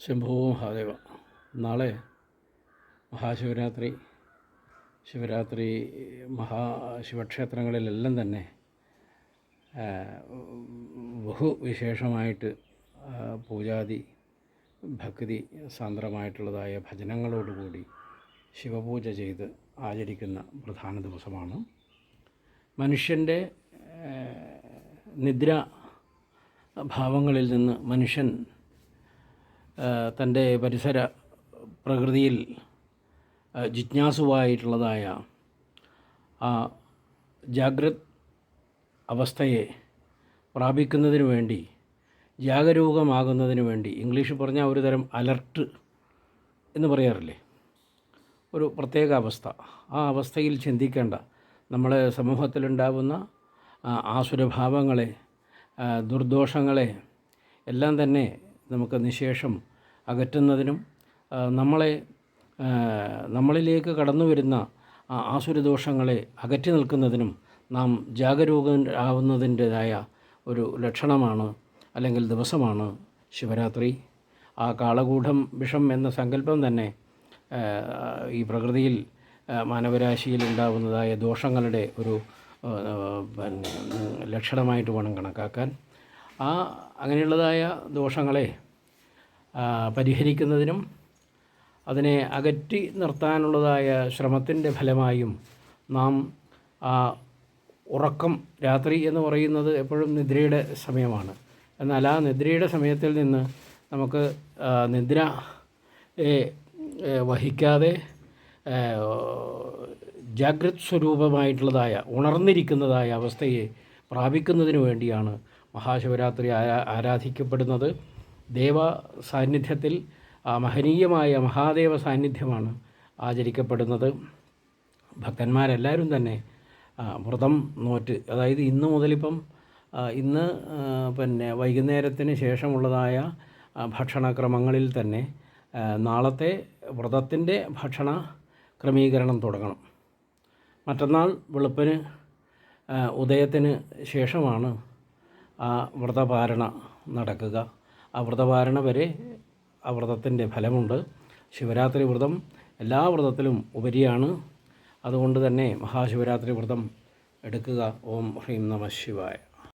ശംഭോ മഹാദേവ. നാളെ മഹാശിവരാത്രി. ശിവരാത്രി മഹാശിവക്ഷേത്രങ്ങളിലെല്ലാം തന്നെ ബഹുവിശേഷമായിട്ട് പൂജാതി ഭക്തി സാന്ദ്രമായിട്ടുള്ളതായ ഭജനങ്ങളോടുകൂടി ശിവപൂജ ചെയ്ത് ആചരിക്കുന്ന പ്രധാന ദിവസമാണ്. മനുഷ്യൻ്റെ നിദ്ര ഭാവങ്ങളിൽ നിന്ന് മനുഷ്യൻ തൻ്റെ പരിസര പ്രകൃതിയിൽ ജിജ്ഞാസുവായിട്ടുള്ളതായ ആ ജാഗ്രത് അവസ്ഥയെ പ്രാപിക്കുന്നതിന് വേണ്ടി, ജാഗരൂകമാകുന്നതിന് വേണ്ടി, ഇംഗ്ലീഷിൽ പറഞ്ഞാൽ ഒരു തരം അലർട്ട് എന്ന് പറയാറില്ലേ, ഒരു പ്രത്യേക അവസ്ഥ. ആ അവസ്ഥയിൽ ചിന്തിക്കേണ്ട നമ്മളെ സമൂഹത്തിലുണ്ടാകുന്ന ആസുരഭാവങ്ങളെ, ദുർദോഷങ്ങളെ എല്ലാം തന്നെ നമുക്ക് നിശേഷം അകറ്റുന്നതിനും നമ്മളിലേക്ക് കടന്നു വരുന്ന ആസുരദോഷങ്ങളെ അകറ്റി നിൽക്കുന്നതിനും നാം ജാഗരൂകരാകുന്നതിൻ്റെതായ ഒരു ലക്ഷണമാണ് അല്ലെങ്കിൽ ദിവസമാണ് ശിവരാത്രി. ആ കാളകൂടം വിഷം എന്ന സങ്കല്പം തന്നെ ഈ പ്രകൃതിയിൽ മാനവരാശിയിൽ ഉണ്ടാകുന്നതായ ദോഷങ്ങളുടെ ഒരു ലക്ഷണമായിട്ട് വേണം കണക്കാക്കാൻ. അങ്ങനെയുള്ളതായ ദോഷങ്ങളെ പരിഹരിക്കുന്നതിനും അതിനെ അകറ്റി നിർത്താനുള്ളതായ ശ്രമത്തിൻ്റെ ഫലമായും നാം ഉറക്കം, രാത്രി എന്ന് പറയുന്നത് എപ്പോഴും നിദ്രയുടെ സമയമാണ്. എന്നാൽ ആ നിദ്രയുടെ സമയത്തിൽ നിന്ന് നമുക്ക് നിദ്രയെ വഹിക്കാതെ ജാഗ്രത് സ്വരൂപമായിട്ടുള്ളതായ ഉണർന്നിരിക്കുന്നതായ അവസ്ഥയെ പ്രാപിക്കുന്നതിന് വേണ്ടിയാണ് മഹാശിവരാത്രി ആരാധിക്കപ്പെടുന്നത്. ദേവ സാന്നിധ്യത്തിൽ മഹനീയമായ മഹാദേവ സാന്നിധ്യമാണ് ആചരിക്കപ്പെടുന്നത്. ഭക്തന്മാരെല്ലാവരും തന്നെ വ്രതം നോറ്റ്, അതായത് ഇന്ന് മുതലിപ്പം ഇന്ന് വൈകുന്നേരത്തിന് ശേഷമുള്ളതായ ഭക്ഷണക്രമങ്ങളിൽ തന്നെ നാളത്തെ വ്രതത്തിൻ്റെ ഭക്ഷണ ക്രമീകരണം തുടങ്ങണം. മറ്റന്നാൾ വെളുപ്പിന് ഉദയത്തിന് ശേഷമാണ് ആ വ്രതപാരണ നടക്കുക. ആ വ്രതപാരണ വരെ ആ വ്രതത്തിൻ്റെ ഫലമുണ്ട്. ശിവരാത്രി വ്രതം എല്ലാ വ്രതത്തിലും ഉപരിയാണ്. അതുകൊണ്ട് തന്നെ മഹാശിവരാത്രി വ്രതം എടുക്കുക. ഓം ഹ്രീം നമഃ ശിവായ.